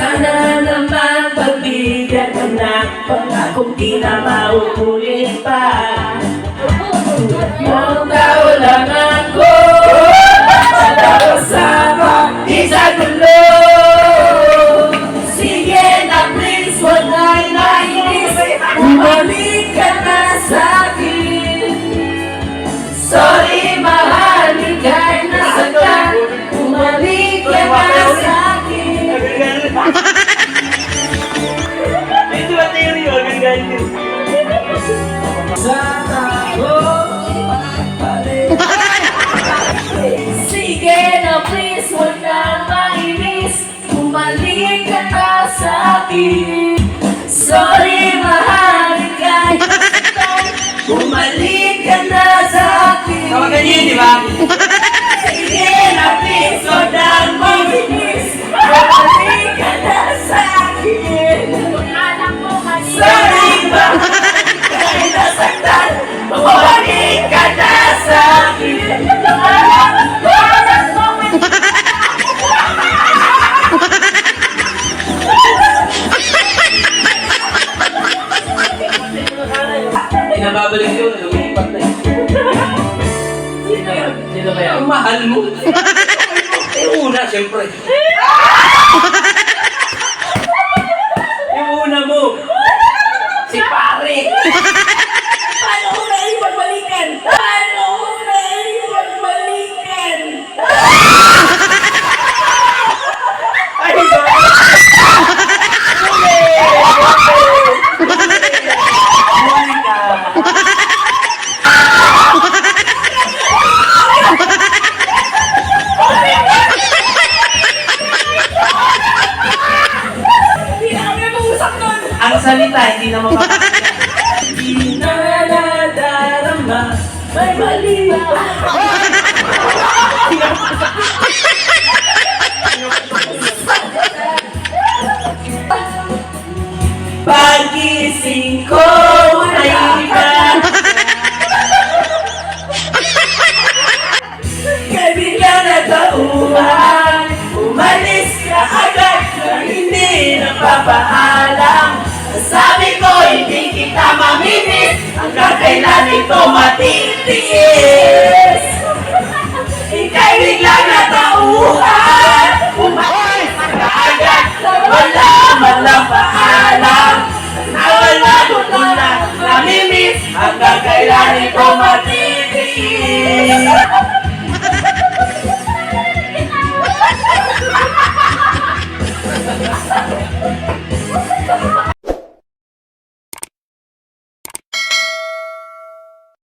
Sana naman pagbigyan ka na, pangakong di na mauulit pa. Yung tao lang ako, kasama, di sa gulo. Sige na please, wag na nainis, bumalik ka na sa'kin. Sorry mahal, ika'y nasaktan, bumalik ka na sa'kin. Ito ba theory o? Ganyan. Sana ako sige na please, huwag na mainis, bumalik ka na sa'kin. Sorry mahal, ika'y nasaktan, bumalik ka na sa'kin. Tawagan niyo yun, di ba? Sige na please, huwag na mainis, bumalik ka na sa'kin. Sorry mahal, ika'y nasaktan, bumalik ka na sa'kin. Nababalik yun, lumipat na yun. Sino yun? Sino ba yan? Ang mahal mo. Yung una, siyempre. Yung una mo. Si pare. Paano ko na ipagbalikan? Paano ko na ipagbalikan? Ay, ba? Hindi na kami mag-usap nun. Ang salita, hindi na mapapakita. Di na nadarama, may mali ba? Pagising ko ay iba. Kaya bigla na tauhan, umalis ka agad na hindi napapaalam. Sabi ko hindi kita mamimiss, hanggang kailan ito matitiis. Ika'y bigla na tauhan, umalis ka agad, wala man lang paalam. Nawala ko na namimiss, hanggang kailan ito matitiis.